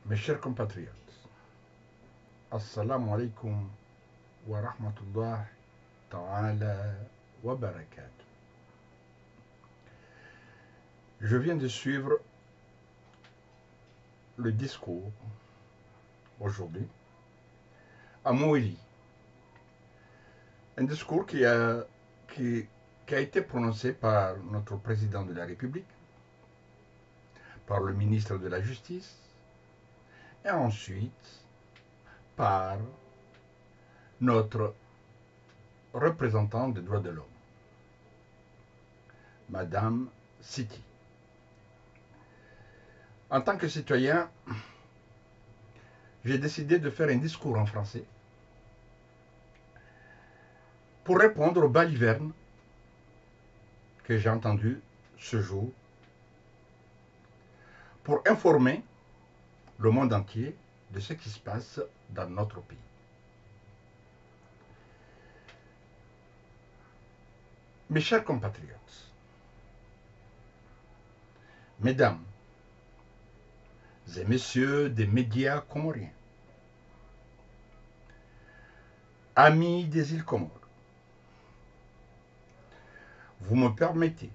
Mes chers compatriotes, Assalamu alaikum wa rahmatullah ta'ala wa barakatuh. Je viens de suivre le discours aujourd'hui à Mouili. Un discours qui a été prononcé par notre président de la République, par le ministre de la Justice, et ensuite par notre représentante des droits de l'homme, Madame Siti. En tant que citoyen, j'ai décidé de faire un discours en français pour répondre aux balivernes que j'ai entendues ce jour, pour informer le monde entier de ce qui se passe dans notre pays. Mes chers compatriotes, mesdames et messieurs des médias comoriens, amis des îles Comores, vous me permettez,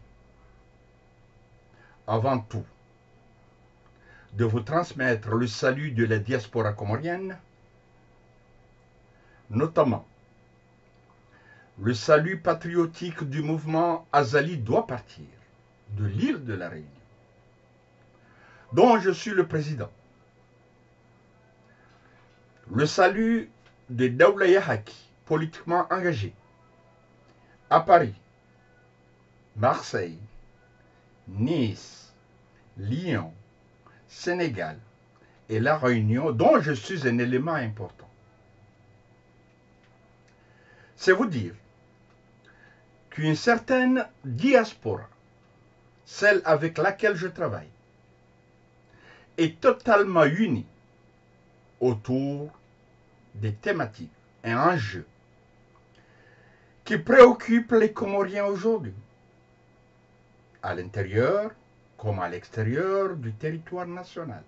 avant tout, de vous transmettre le salut de la diaspora comorienne, notamment le salut patriotique du mouvement Azali doit partir de l'île de la Réunion, dont je suis le président. Le salut de Daoula Yahaki, politiquement engagé, à Paris, Marseille, Nice, Lyon, Sénégal et la Réunion, dont je suis un élément important. C'est vous dire qu'une certaine diaspora, celle avec laquelle je travaille, est totalement unie autour des thématiques et enjeux qui préoccupent les Comoriens aujourd'hui, à l'intérieur comme à l'extérieur du territoire national.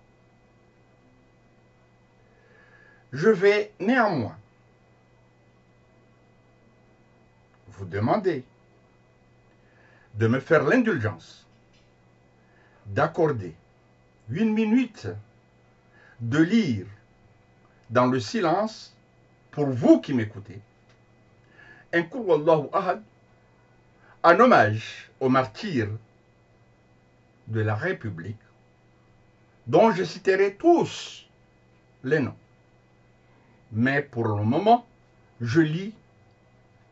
Je vais néanmoins vous demander de me faire l'indulgence d'accorder 1 minute de lire dans le silence, pour vous qui m'écoutez, un Qul Wallahu Ahad en hommage aux martyrs de la République, dont je citerai tous les noms. Mais pour le moment, je lis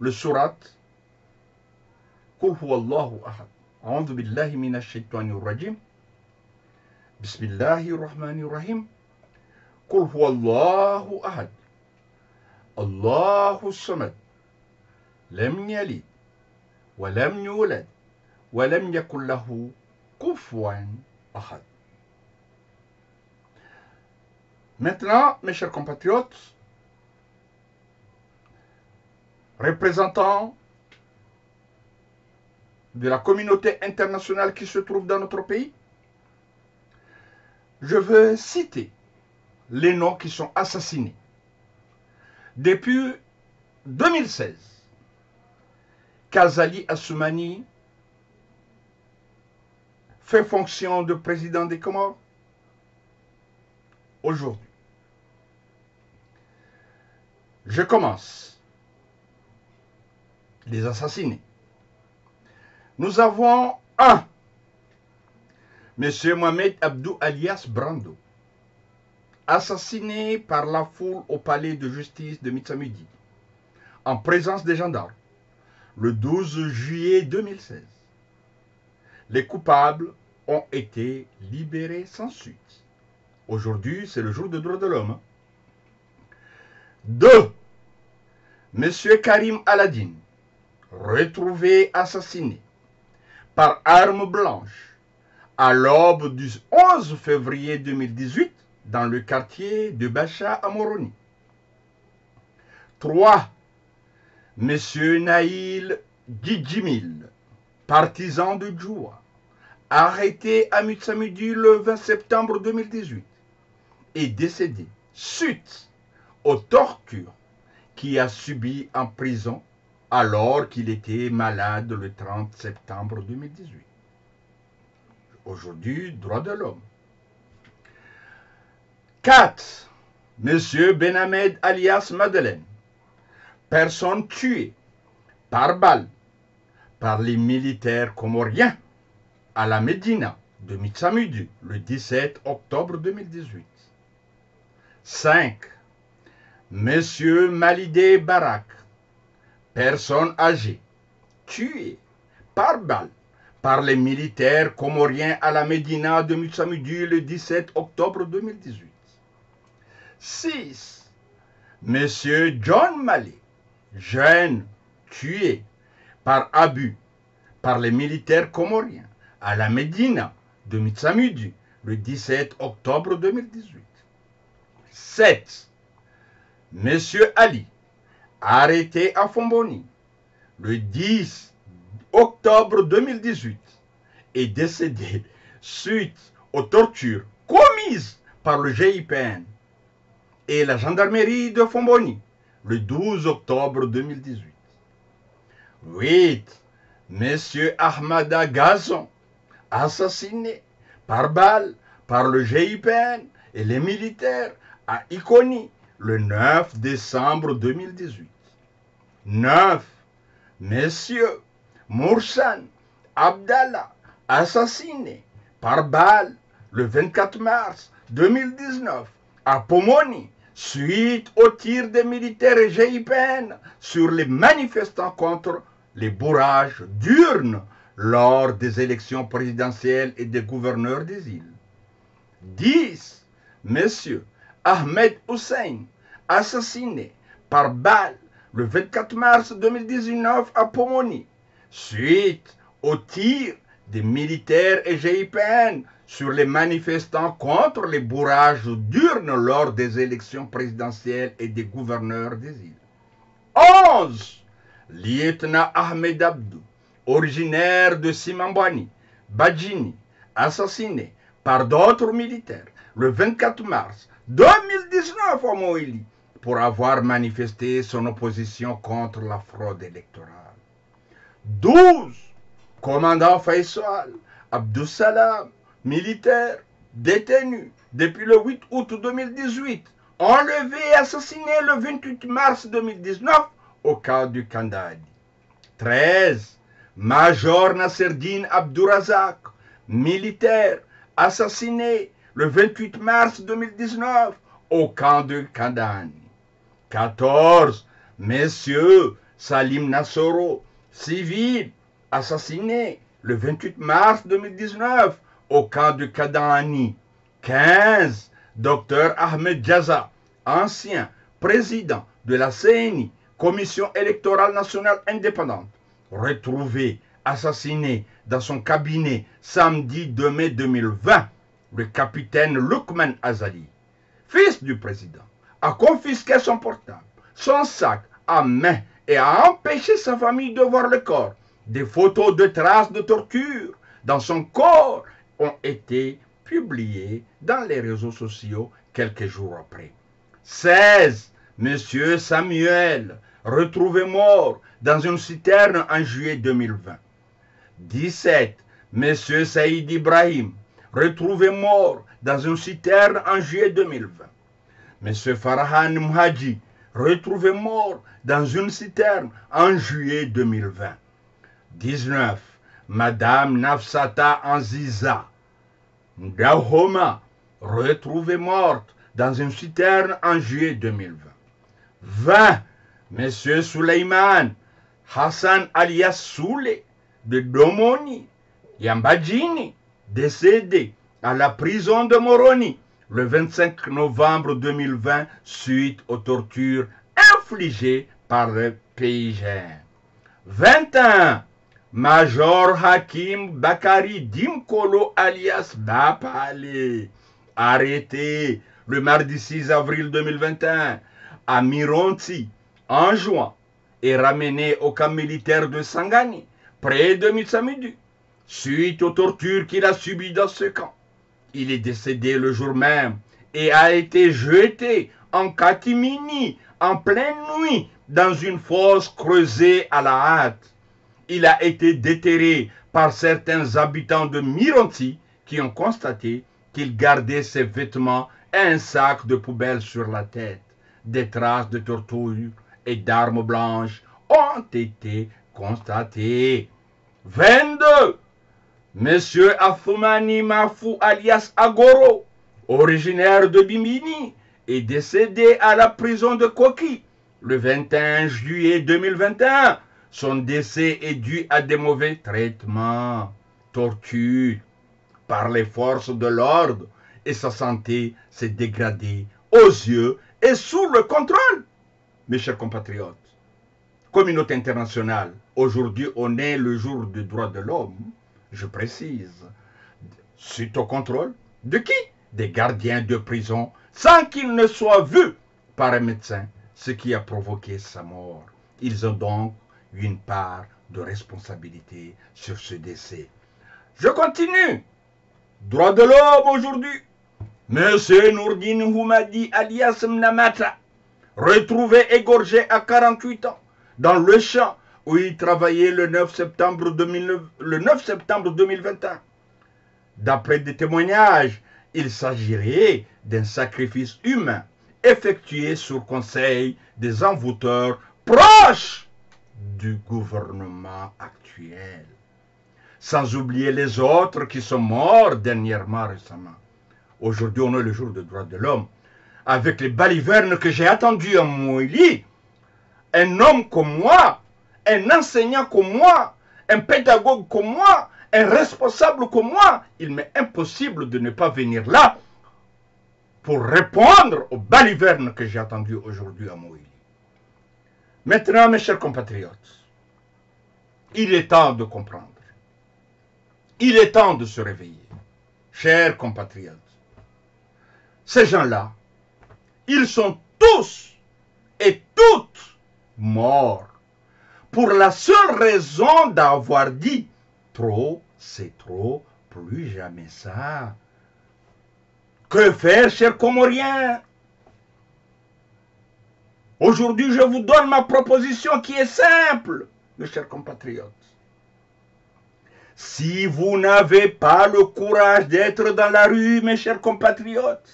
le surat Qul Wallahu Ahad. A'udhu billahi minash shaitanir rajim. Bismillahir rahmanir rahim. Qul Wallahu Ahad. Allahu samad. Lam yalid wa lam yulad wa lam yakul lahu kufuwan ahad. Maintenant, mes chers compatriotes, représentants de la communauté internationale qui se trouve dans notre pays, je veux citer les noms qui sont assassinés. Depuis 2016, Kazali Assoumani fait fonction de président des Comores. Aujourd'hui, je commence les assassinés. Nous avons un, M. Mohamed Abdou alias Brando, assassiné par la foule au palais de justice de Mitsamudi, en présence des gendarmes, le 12 juillet 2016. Les coupables ont été libérés sans suite. Aujourd'hui, c'est le jour des droits de l'homme. 2. M. Karim Aladine, retrouvé assassiné par arme blanche à l'aube du 11 février 2018 dans le quartier de Bacha à Moroni. 3. M. Naïl Djidjimil, partisan de Djoua, arrêté à Mitsamudi le 20 septembre 2018 est décédé suite aux tortures qu'il a subies en prison alors qu'il était malade le 30 septembre 2018. Aujourd'hui, droit de l'homme. 4. Monsieur Benhamed alias Madeleine, personne tuée par balle par les militaires comoriens à la Médina de Mitsamudi le 17 octobre 2018. 5. Monsieur Malidé Barak, personne âgée, tuée par balle par les militaires comoriens à la Médina de Mitsamudi le 17 octobre 2018. 6. Monsieur John Malley, jeune, tué par abus par les militaires comoriens à la Médina de Mitsamudi le 17 octobre 2018. 7. Monsieur Ali, arrêté à Fomboni le 10 octobre 2018 et décédé suite aux tortures commises par le GIPN et la gendarmerie de Fomboni le 12 octobre 2018. 8. Monsieur Ahmada Gazon, assassiné par balle par le GIPN et les militaires à Ikoni le 9 décembre 2018. 9. Monsieur Moursan Abdallah, assassiné par balle le 24 mars 2019 à Pomoni suite au tir des militaires et GIPN sur les manifestants contre les bourrages d'urnes lors des élections présidentielles et des gouverneurs des îles. 10. Monsieur Ahmed Hussein, assassiné par balle le 24 mars 2019 à Pomoni, suite au tir des militaires et GIPN sur les manifestants contre les bourrages d'urnes lors des élections présidentielles et des gouverneurs des îles. 11. Lieutenant Ahmed Abdou, originaire de Simambani, Badjini, assassiné par d'autres militaires le 24 mars 2019 à Moïli pour avoir manifesté son opposition contre la fraude électorale. 12. Commandant Faisal Abdou Salam, militaire, détenu depuis le 8 août 2018, enlevé et assassiné le 28 mars 2019 au camp du Kandadi. 13. Major Nasserdine Abdourazak, militaire, assassiné le 28 mars 2019 au camp de Kandani. 14. Messieurs Salim Nassoro, civil, assassiné le 28 mars 2019 au camp de Kandani. 15. Dr Ahmed Jaza, ancien président de la CNI, Commission électorale nationale indépendante, retrouvé assassiné dans son cabinet samedi 2 mai 2020, le capitaine Lukman Azali, fils du président, a confisqué son portable, son sac à main et a empêché sa famille de voir le corps. Des photos de traces de torture dans son corps ont été publiées dans les réseaux sociaux quelques jours après. 16. Monsieur Samuel, retrouvé mort dans une citerne en juillet 2020. 17. Monsieur Saïd Ibrahim, retrouvé mort dans une citerne en juillet 2020. Monsieur Farhan Mhaji, retrouvé mort dans une citerne en juillet 2020. 19. Madame Nafsata Anziza Ndahoma, retrouvée morte dans une citerne en juillet 2020. 20. Monsieur Suleiman Hassan alias Soule de Domoni, Yambadjini, décédé à la prison de Moroni le 25 novembre 2020 suite aux tortures infligées par le PIGN. 21. Major Hakim Bakari Dimkolo alias Bapale, arrêté le mardi 6 avril 2021 à Mironti en juin et ramené au camp militaire de Sangani, près de Mitsamudi, suite aux tortures qu'il a subies dans ce camp. Il est décédé le jour même et a été jeté en catimini en pleine nuit dans une fosse creusée à la hâte. Il a été déterré par certains habitants de Mironti qui ont constaté qu'il gardait ses vêtements et un sac de poubelle sur la tête. Des traces de torture et d'armes blanches ont été constatées. 22. Monsieur Afumani Mafou alias Agoro, originaire de Bimini, est décédé à la prison de Koki le 21 juillet 2021. Son décès est dû à des mauvais traitements, torture par les forces de l'ordre, et sa santé s'est dégradée aux yeux et sous le contrôle. Mes chers compatriotes, communauté internationale, aujourd'hui on est le jour des droits de l'homme, je précise, suite au contrôle de qui? Des gardiens de prison, sans qu'ils ne soient vus par un médecin, ce qui a provoqué sa mort. Ils ont donc une part de responsabilité sur ce décès. Je continue. Droit de l'homme aujourd'hui. Monsieur Nourdine Houmadi alias Mnamata, retrouvé égorgé à 48 ans dans le champ où il travaillait le 9 septembre 2021. D'après des témoignages, il s'agirait d'un sacrifice humain effectué sur conseil des envoûteurs proches du gouvernement actuel. Sans oublier les autres qui sont morts dernièrement récemment. Aujourd'hui, on est le jour des droits de l'homme. Avec les balivernes que j'ai attendus à Mouili, un homme comme moi, un enseignant comme moi, un pédagogue comme moi, un responsable comme moi, il m'est impossible de ne pas venir là pour répondre aux balivernes que j'ai attendus aujourd'hui à Mouili. Maintenant, mes chers compatriotes, il est temps de comprendre. Il est temps de se réveiller. Chers compatriotes, ces gens-là, ils sont tous et toutes morts pour la seule raison d'avoir dit « trop, c'est trop, plus jamais ça ». Que faire, chers Comoriens? Aujourd'hui, je vous donne ma proposition qui est simple, mes chers compatriotes. Si vous n'avez pas le courage d'être dans la rue, mes chers compatriotes,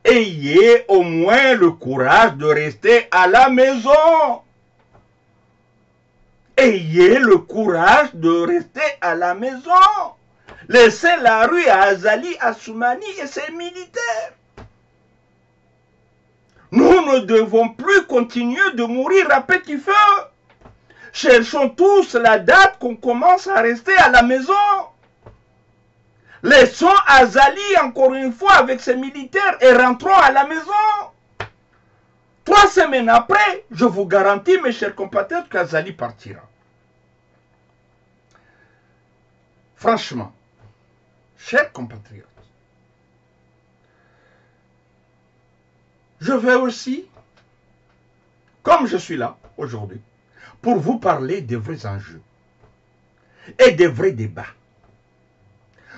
ayez au moins le courage de rester à la maison. Ayez le courage de rester à la maison. Laissez la rue à Azali Assoumani et ses militaires. Nous ne devons plus continuer de mourir à petit feu. Cherchons tous la date qu'on commence à rester à la maison. Laissons Azali encore une fois avec ses militaires et rentrons à la maison. 3 semaines après, je vous garantis, mes chers compatriotes, qu'Azali partira. Franchement, chers compatriotes, je vais aussi, comme je suis là aujourd'hui, pour vous parler des vrais enjeux et des vrais débats.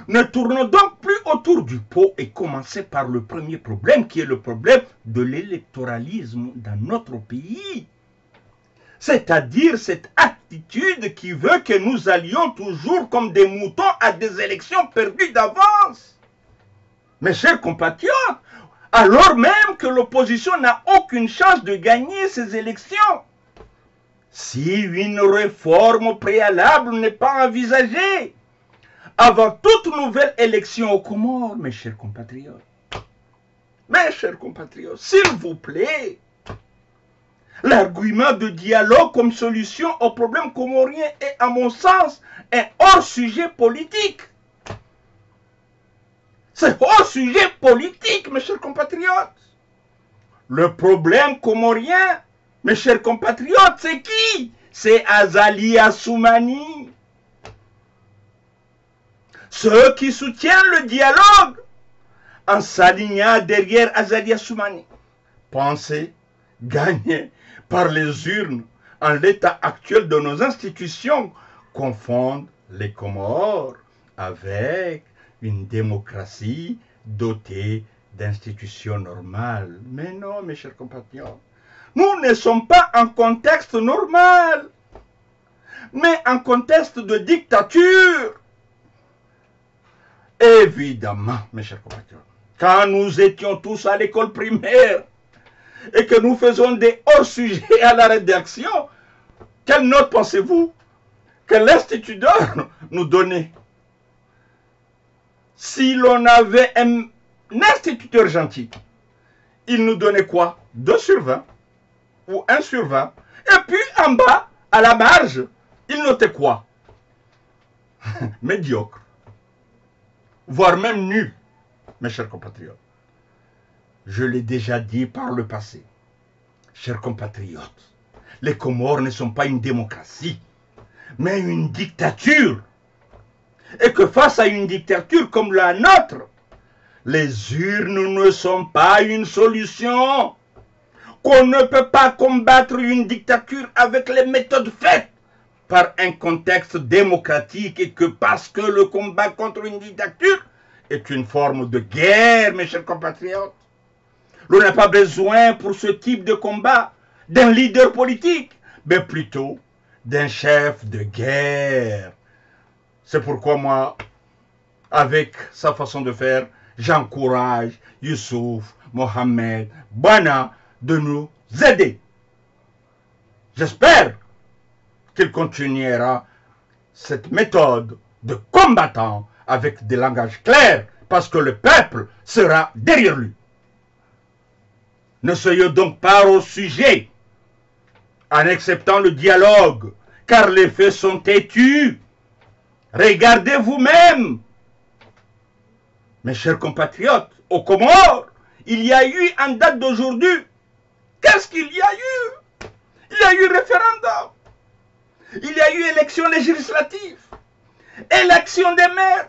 Ne tournons donc plus autour du pot et commencer par le premier problème qui est le problème de l'électoralisme dans notre pays. C'est-à-dire cette attitude qui veut que nous allions toujours comme des moutons à des élections perdues d'avance. Mes chers compatriotes, alors même que l'opposition n'a aucune chance de gagner ces élections. Si une réforme préalable n'est pas envisagée, avant toute nouvelle élection aux Comores, mes chers compatriotes, s'il vous plaît, l'argument de dialogue comme solution au problème comorien est, à mon sens, un hors-sujet politique. C'est hors-sujet politique, mes chers compatriotes. Le problème comorien, mes chers compatriotes, c'est qui? C'est Azali Assoumani. Ceux qui soutiennent le dialogue en s'alignant derrière Azali Assoumani pensaient gagner par les urnes en l'état actuel de nos institutions confondent les Comores avec une démocratie dotée d'institutions normales. Mais non, mes chers compatriotes, nous ne sommes pas en contexte normal, mais en contexte de dictature. Évidemment, mes chers compatriotes, quand nous étions tous à l'école primaire et que nous faisons des hors-sujets à la rédaction, quelle note pensez-vous que l'instituteur nous donnait? Si l'on avait un instituteur gentil, il nous donnait quoi? 2 sur 20 ou 1 sur 20. Et puis en bas, à la marge, il notait quoi? Médiocre, voire même nul, mes chers compatriotes. Je l'ai déjà dit par le passé. Chers compatriotes, les Comores ne sont pas une démocratie, mais une dictature. Et que face à une dictature comme la nôtre, les urnes ne sont pas une solution. Qu'on ne peut pas combattre une dictature avec les méthodes faites par un contexte démocratique et que parce que le combat contre une dictature est une forme de guerre, mes chers compatriotes. L'on n'a pas besoin pour ce type de combat d'un leader politique, mais plutôt d'un chef de guerre. C'est pourquoi moi, avec sa façon de faire, j'encourage Youssouf, Mohamed, Bana de nous aider. J'espère qu'il continuera cette méthode de combattant avec des langages clairs, parce que le peuple sera derrière lui. Ne soyez donc pas au sujet en acceptant le dialogue, car les faits sont têtus. Regardez vous-même. Mes chers compatriotes, aux Comores, il y a eu en date d'aujourd'hui. Qu'est-ce qu'il y a eu? Il y a eu référendum. Il y a eu élection législative. Élection des maires.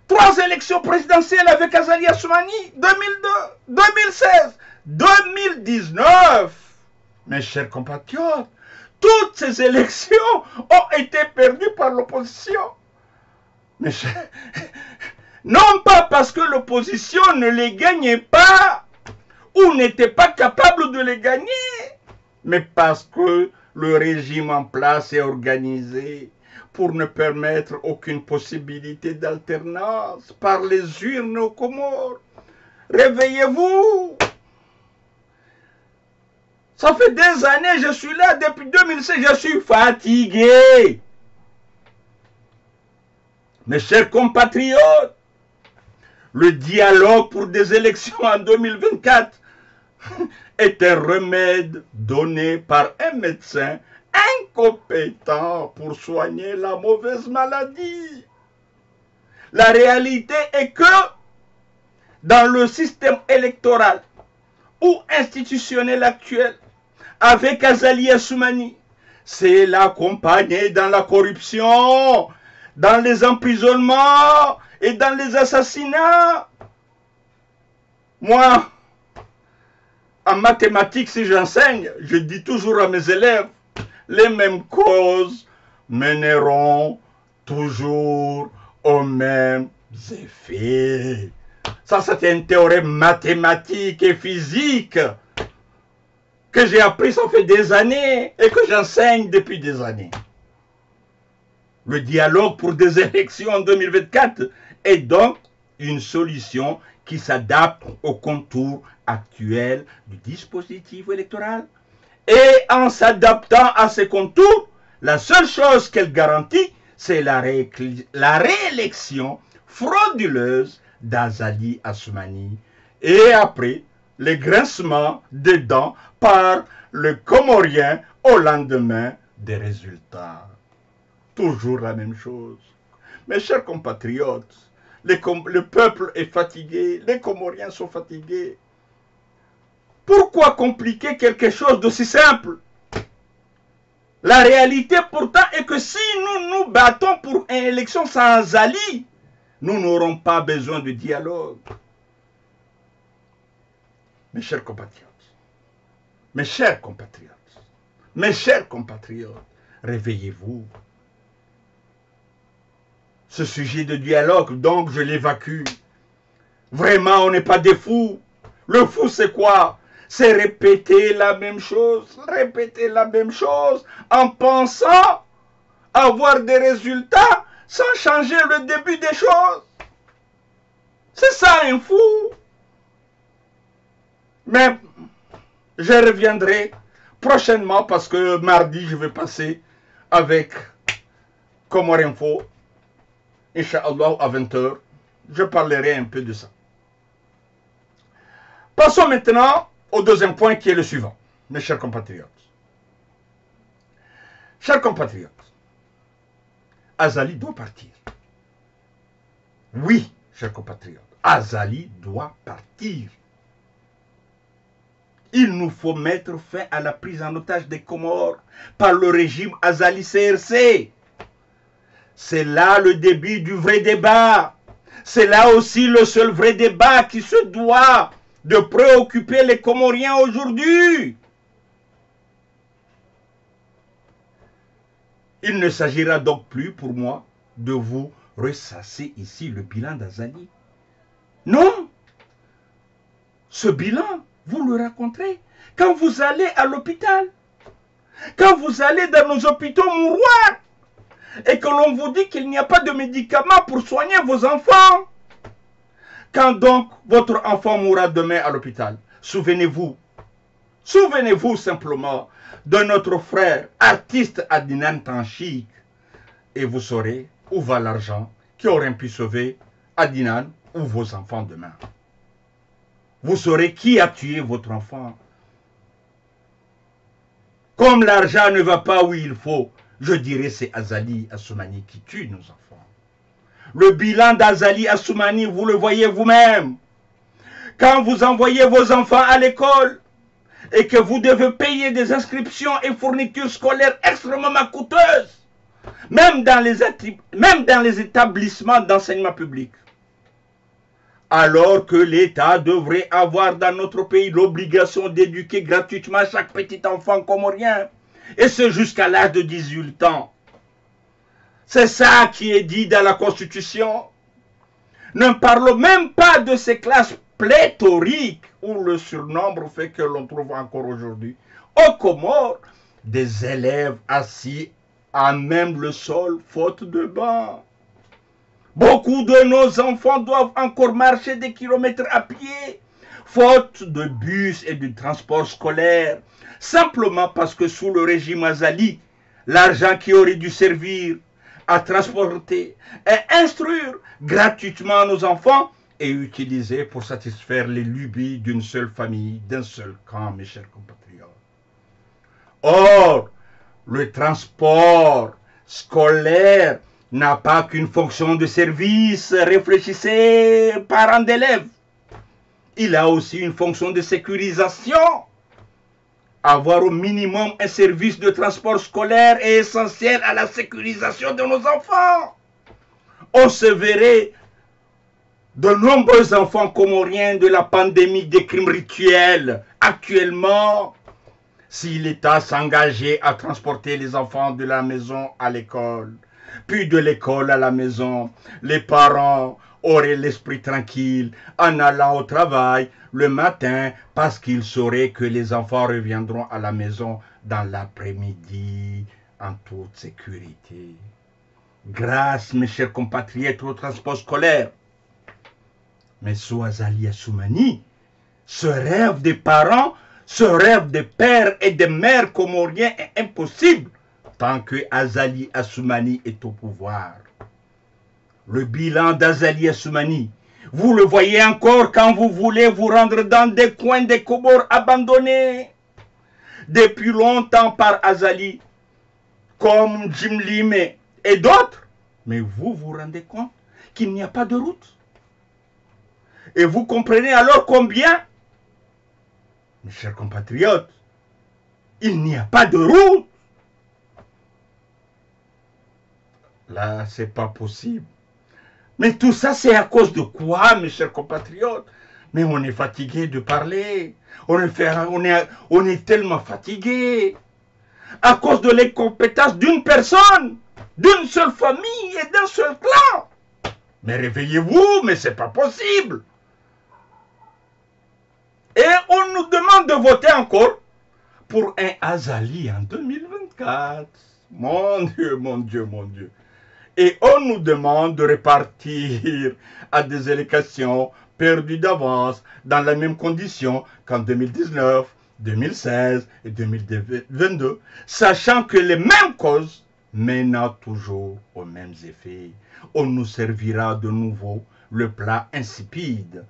3 élections présidentielles avec Azali Assoumani. 2002, 2016, 2019. Mes chers compatriotes, toutes ces élections ont été perdues par l'opposition. Non pas parce que l'opposition ne les gagnait pas ou n'était pas capable de les gagner, mais parce que le régime en place est organisé pour ne permettre aucune possibilité d'alternance par les urnes aux Comores. Réveillez-vous! Ça fait des années, je suis là depuis 2016, je suis fatigué. Mes chers compatriotes, le dialogue pour des élections en 2024 est un remède donné par un médecin incompétent pour soigner la mauvaise maladie. La réalité est que dans le système électoral ou institutionnel actuel, avec Azali Assoumani, c'est l'accompagner dans la corruption, dans les emprisonnements et dans les assassinats. Moi, en mathématiques, si j'enseigne, je dis toujours à mes élèves, les mêmes causes mèneront toujours aux mêmes effets. Ça, c'est un théorème mathématique et physique que j'ai appris, ça fait des années, et que j'enseigne depuis des années. Le dialogue pour des élections en 2024 est donc une solution qui s'adapte aux contours actuels du dispositif électoral. Et en s'adaptant à ces contours, la seule chose qu'elle garantit, c'est la réélection frauduleuse d'Azali Assoumani. Et après, les grincements des dents par le Comorien au lendemain des résultats. Toujours la même chose. Mes chers compatriotes, le peuple est fatigué, les Comoriens sont fatigués. Pourquoi compliquer quelque chose d'aussi simple? La réalité pourtant est que si nous nous battons pour une élection sans Azali, nous n'aurons pas besoin de dialogue. Mes chers compatriotes, mes chers compatriotes, mes chers compatriotes, réveillez-vous. Ce sujet de dialogue, donc, je l'évacue. Vraiment, on n'est pas des fous. Le fou, c'est quoi? C'est répéter la même chose en pensant avoir des résultats sans changer le début des choses. C'est ça un fou. Mais je reviendrai prochainement parce que mardi, je vais passer avec Comore Info. Inch'Allah, à 20 h. Je parlerai un peu de ça. Passons maintenant au deuxième point qui est le suivant, mes chers compatriotes. Chers compatriotes, Azali doit partir. Oui, chers compatriotes, Azali doit partir. Il nous faut mettre fin à la prise en otage des Comores par le régime Azali CRC. C'est là le début du vrai débat. C'est là aussi le seul vrai débat qui se doit de préoccuper les Comoriens aujourd'hui. Il ne s'agira donc plus pour moi de vous ressasser ici le bilan d'Azali. Non, ce bilan, vous le raconterez quand vous allez à l'hôpital, quand vous allez dans nos hôpitaux mouroirs et que l'on vous dit qu'il n'y a pas de médicaments pour soigner vos enfants. Quand donc votre enfant mourra demain à l'hôpital, souvenez-vous simplement de notre frère artiste Adnan Tanchik et vous saurez où va l'argent qui aurait pu sauver Adnan ou vos enfants demain. Vous saurez qui a tué votre enfant. Comme l'argent ne va pas où il faut, je dirais c'est Azali Assoumani qui tue nos enfants. Le bilan d'Azali Assoumani, vous le voyez vous-même. Quand vous envoyez vos enfants à l'école et que vous devez payer des inscriptions et fournitures scolaires extrêmement coûteuses, même dans les établissements d'enseignement public, alors que l'État devrait avoir dans notre pays l'obligation d'éduquer gratuitement chaque petit enfant comorien, et ce jusqu'à l'âge de 18 ans. C'est ça qui est dit dans la Constitution. Ne parlons même pas de ces classes pléthoriques où le surnombre fait que l'on trouve encore aujourd'hui aux Comores des élèves assis à même le sol faute de banc. Beaucoup de nos enfants doivent encore marcher des kilomètres à pied faute de bus et de transport scolaire, simplement parce que sous le régime Azali, l'argent qui aurait dû servir à transporter et instruire gratuitement nos enfants est utilisé pour satisfaire les lubies d'une seule famille, d'un seul camp, mes chers compatriotes. Or, le transport scolaire n'a pas qu'une fonction de service, réfléchissez, parents d'élèves. Il a aussi une fonction de sécurisation. Avoir au minimum un service de transport scolaire est essentiel à la sécurisation de nos enfants. On se verrait de nombreux enfants comoriens de la pandémie des crimes rituels actuellement si l'État s'engageait à transporter les enfants de la maison à l'école, puis de l'école à la maison. Les parents auraient l'esprit tranquille en allant au travail le matin parce qu'ils sauraient que les enfants reviendront à la maison dans l'après-midi en toute sécurité. Grâce, mes chers compatriotes, au transport scolaire. Mais sous Azali Assoumani, ce rêve des parents, ce rêve des pères et des mères comoriens est impossible tant que Azali Assoumani est au pouvoir. Le bilan d'Azali Assoumani, vous le voyez encore quand vous voulez vous rendre dans des coins des Comores abandonnés depuis longtemps par Azali, comme Jim Lime et d'autres. Mais vous vous rendez compte qu'il n'y a pas de route. Et vous comprenez alors combien, mes chers compatriotes, il n'y a pas de route. Là, c'est pas possible. Mais tout ça, c'est à cause de quoi, mes chers compatriotes? Mais on est fatigué de parler. On est tellement fatigué. À cause de l'incompétence d'une personne, d'une seule famille et d'un seul clan. Mais réveillez-vous, mais c'est pas possible. on nous demande de voter encore pour un Azali en 2024. Mon Dieu, mon Dieu, mon Dieu. Et on nous demande de repartir à des élections perdues d'avance dans la même condition qu'en 2019, 2016 et 2022, sachant que les mêmes causes mènent toujours aux mêmes effets. On nous servira de nouveau le plat insipide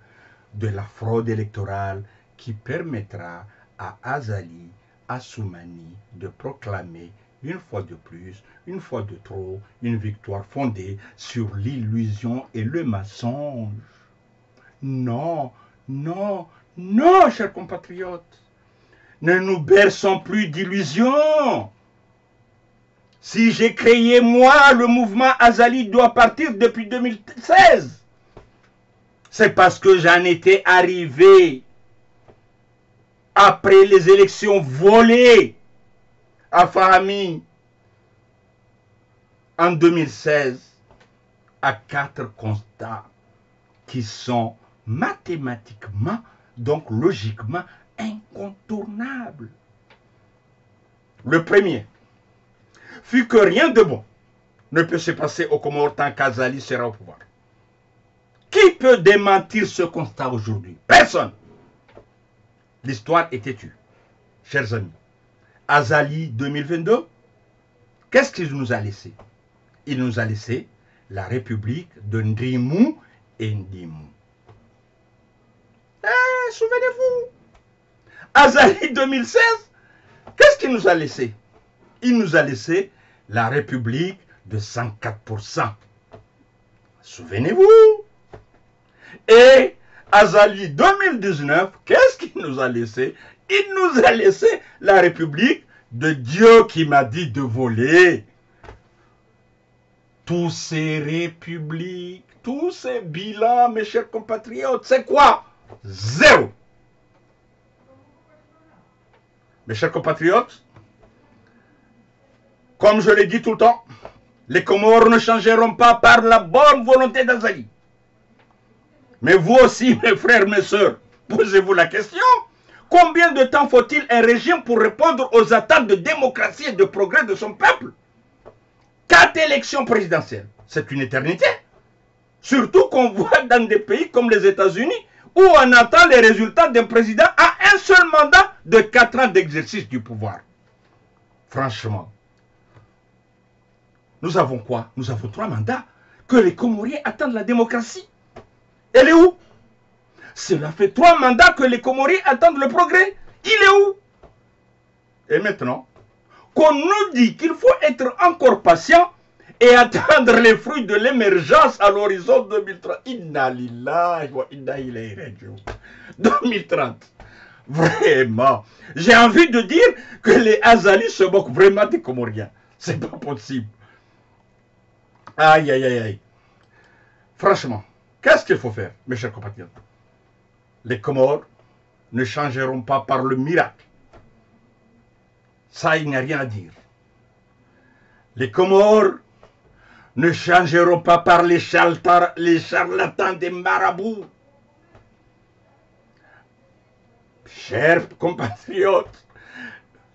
de la fraude électorale qui permettra à Azali Assoumani de proclamer une fois de plus, une fois de trop, une victoire fondée sur l'illusion et le mensonge. Non, non, non, chers compatriotes, ne nous berçons plus d'illusions. Si j'ai créé, moi, le mouvement Azali doit partir depuis 2016, c'est parce que j'en étais arrivé après les élections volées à Fahami en 2016 à 4 constats qui sont mathématiquement, donc logiquement, incontournables. Le premier fut que rien de bon ne peut se passer aux Comores tant qu'Azali sera au pouvoir. Qui peut démentir ce constat aujourd'hui? Personne. L'histoire est têtue. Chers amis, Azali 2022, qu'est-ce qu'il nous a laissé? Il nous a laissé la République de Ndimou et Ndimou. Souvenez-vous, Azali 2016, qu'est-ce qu'il nous a laissé? Il nous a laissé la République de 104%. Souvenez-vous. Et Azali 2019, qu'est-ce qu'il nous a laissé? Il nous a laissé la République de Dieu qui m'a dit de voler. Tous ces républiques, tous ces bilans, mes chers compatriotes, c'est quoi? Zéro. Mes chers compatriotes, comme je l'ai dit tout le temps, les Comores ne changeront pas par la bonne volonté d'Azali. Mais vous aussi, mes frères, mes sœurs, posez-vous la question. Combien de temps faut-il un régime pour répondre aux attentes de démocratie et de progrès de son peuple? 4 élections présidentielles, c'est une éternité. Surtout qu'on voit dans des pays comme les États-Unis, où on attend les résultats d'un président à un seul mandat de 4 ans d'exercice du pouvoir. Franchement, nous avons quoi? Nous avons 3 mandats que les Comoriens attendent la démocratie. Elle est où? Cela fait 3 mandats que les Comoriens attendent le progrès. Il est où? Et maintenant, qu'on nous dit qu'il faut être encore patient et attendre les fruits de l'émergence à l'horizon 2030. Inna lillahi wa inna ilayhi raji'un. 2030. Vraiment. J'ai envie de dire que les Azalis se moquent vraiment des Comoriens. C'est pas possible. Aïe, aïe, aïe, aïe. Franchement, qu'est-ce qu'il faut faire, mes chers compatriotes? Les Comores ne changeront pas par le miracle. Ça, il n'y a rien à dire. Les Comores ne changeront pas par les charlatans des marabouts. Chers compatriotes,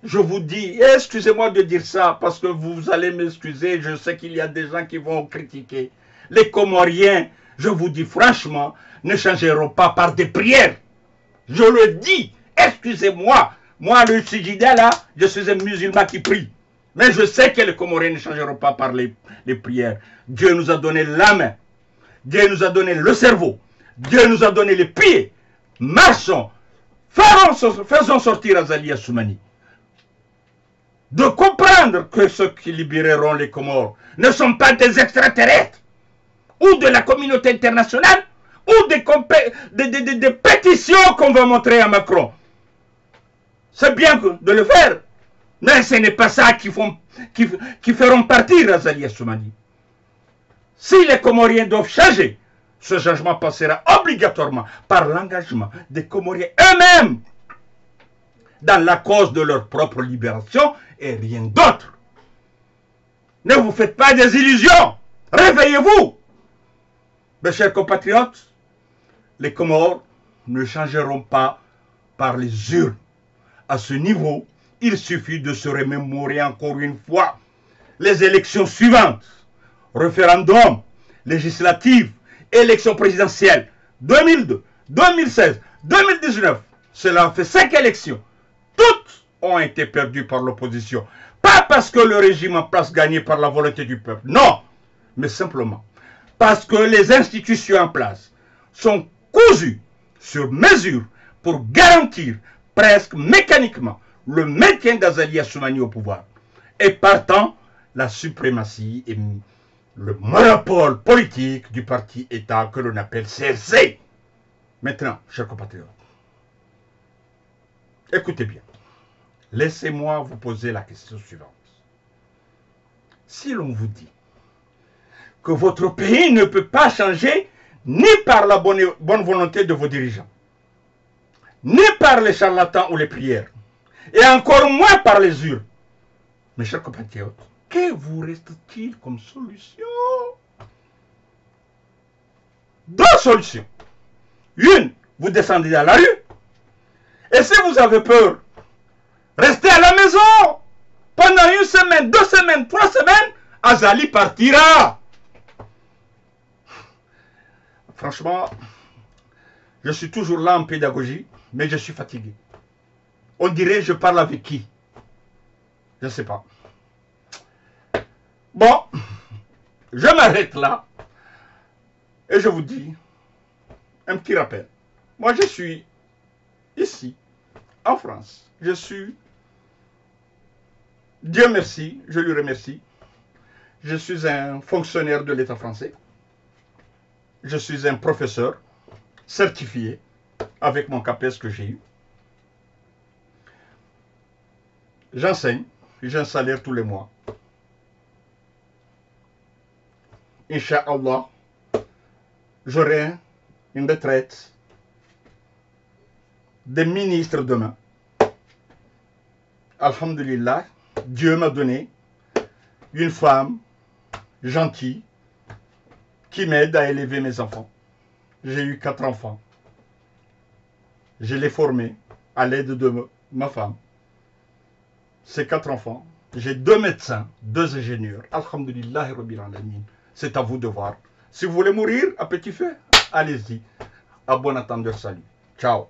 je vous dis, excusez-moi de dire ça, parce que vous allez m'excuser, je sais qu'il y a des gens qui vont critiquer. Les Comoriens, je vous dis franchement, ne changeront pas par des prières. Je le dis, excusez-moi. Moi, le Sijida, là, je suis un musulman qui prie. Mais je sais que les Comoriens ne changeront pas par les prières. Dieu nous a donné la main. Dieu nous a donné le cerveau. Dieu nous a donné les pieds. Marchons. Faisons sortir Azali Assoumani. De comprendre que ceux qui libéreront les Comores ne sont pas des extraterrestres ou de la communauté internationale ou des pétitions qu'on va montrer à Macron. C'est bien de le faire, mais ce n'est pas ça qui feront partir Azali Assoumani. Si les Comoriens doivent changer, ce changement passera obligatoirement par l'engagement des Comoriens eux-mêmes dans la cause de leur propre libération et rien d'autre. Ne vous faites pas des illusions. Réveillez-vous. Mes chers compatriotes, les Comores ne changeront pas par les urnes. À ce niveau, il suffit de se remémorer encore une fois les élections suivantes. Référendum, législative, élection présidentielle, 2002, 2016, 2019. Cela fait 5 élections. Toutes ont été perdues par l'opposition. Pas parce que le régime en place gagné par la volonté du peuple. Non, mais simplement parce que les institutions en place sont cousues sur mesure pour garantir presque mécaniquement le maintien d'Azali Assoumani au pouvoir. Et partant, la suprématie et le monopole politique du parti-État que l'on appelle CRC. Maintenant, chers compatriotes, écoutez bien. Laissez-moi vous poser la question suivante. Si l'on vous dit que votre pays ne peut pas changer ni par la bonne volonté de vos dirigeants, ni par les charlatans ou les prières, et encore moins par les urnes, mes chers compatriotes, que vous reste-t-il comme solution? Deux solutions. Une, vous descendez dans la rue, et si vous avez peur, restez à la maison. Pendant 1 semaine, 2 semaines, 3 semaines, Azali partira. Franchement, je suis toujours là en pédagogie, mais je suis fatigué. On dirait je parle avec qui? Je ne sais pas. Bon, je m'arrête là. Et je vous dis un petit rappel. Moi, je suis ici, en France. Je suis, Dieu merci, je lui remercie. Je suis un fonctionnaire de l'État français. Je suis un professeur certifié avec mon CAPES que j'ai eu. J'enseigne, j'ai un salaire tous les mois. Inch'Allah, j'aurai une retraite de ministre demain. Alhamdulillah, Dieu m'a donné une femme gentille qui m'aide à élever mes enfants. J'ai eu 4 enfants. Je les formés à l'aide de ma femme. Ces 4 enfants, j'ai 2 médecins, 2 ingénieurs. Alhamdulillah, Rabbil Alamin. C'est à vous de voir. Si vous voulez mourir à petit feu, allez-y. À bon entendeur, salut. Ciao.